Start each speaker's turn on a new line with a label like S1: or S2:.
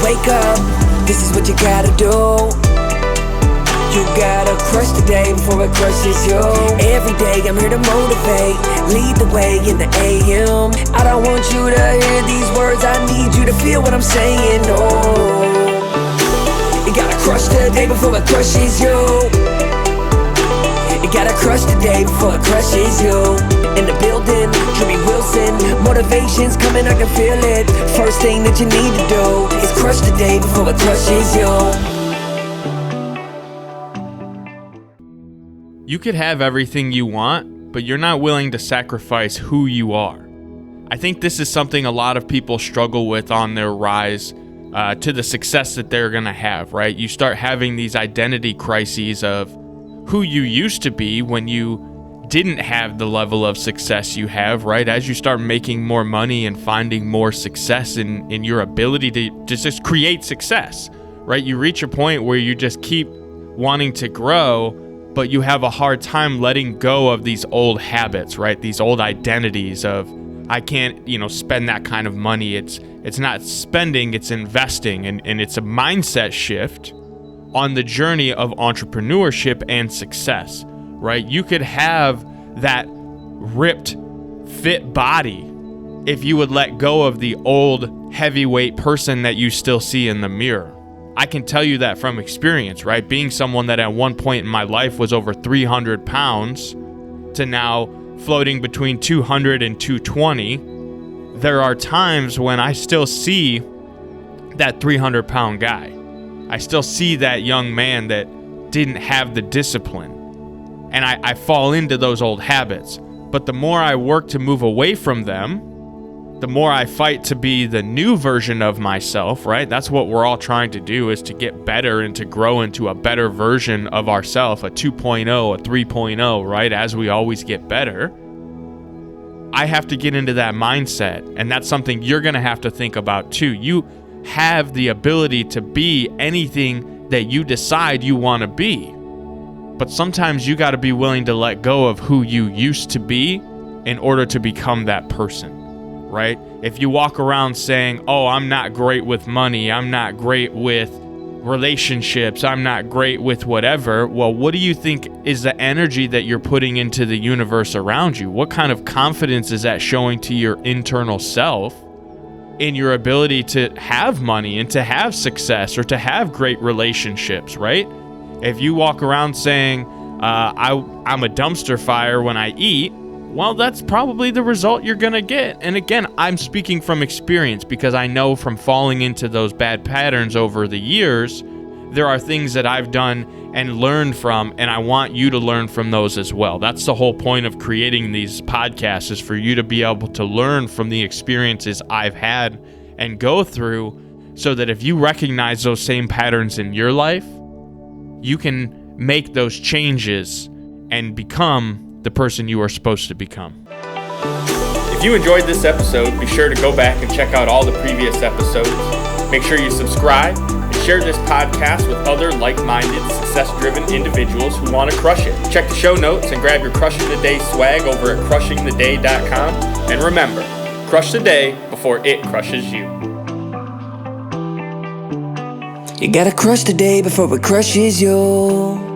S1: wake up, this is what you gotta do. You gotta crush the day before it crushes you. Every day I'm here to motivate, lead the way in the AM. I don't want you to hear these words, I need you to feel what I'm saying. Oh, you gotta crush the day before it crushes you. You gotta crush the day before it crushes you. In the building, Drewbie Wilson, motivation's coming, I can feel it. First thing that you need to do is crush the day before it crushes you.
S2: You could have everything you want, but you're not willing to sacrifice who you are. I think this is something a lot of people struggle with on their rise to the success that they're gonna have, right? You start having these identity crises of who you used to be when you didn't have the level of success you have, right? As you start making more money and finding more success in your ability to just create success, right? You reach a point where you just keep wanting to grow, but you have a hard time letting go of these old habits, right? These old identities of, I can't, spend that kind of money. It's not spending, it's investing. And it's a mindset shift on the journey of entrepreneurship and success, right? You could have that ripped, fit body if you would let go of the old heavyweight person that you still see in the mirror. I can tell you that from experience, right? Being someone that at one point in my life was over 300 pounds to now floating between 200 and 220, there are times when I still see that 300-pound guy. I still see that young man that didn't have the discipline. And I fall into those old habits. But the more I work to move away from them, the more I fight to be the new version of myself, right? That's what we're all trying to do, is to get better and to grow into a better version of ourselves, a 2.0, a 3.0, right? As we always get better. I have to get into that mindset, and that's something you're going to have to think about too. You have the ability to be anything that you decide you want to be. But sometimes you got to be willing to let go of who you used to be in order to become that person. Right? If you walk around saying, oh, I'm not great with money, I'm not great with relationships, I'm not great with whatever, well, what do you think is the energy that you're putting into the universe around you? What kind of confidence is that showing to your internal self in your ability to have money and to have success or to have great relationships, right? If you walk around saying, I'm a dumpster fire when I eat, well, that's probably the result you're going to get. And again, I'm speaking from experience because I know from falling into those bad patterns over the years, there are things that I've done and learned from, and I want you to learn from those as well. That's the whole point of creating these podcasts, is for you to be able to learn from the experiences I've had and go through, so that if you recognize those same patterns in your life, you can make those changes and become the person you are supposed to become.
S3: If you enjoyed this episode, be sure to go back and check out all the previous episodes. Make sure you subscribe and share this podcast with other like-minded, success-driven individuals who want to crush it. Check the show notes and grab your Crushing the Day swag over at crushingtheday.com. And remember, crush the day before it crushes you.
S1: You gotta crush the day before it crushes you.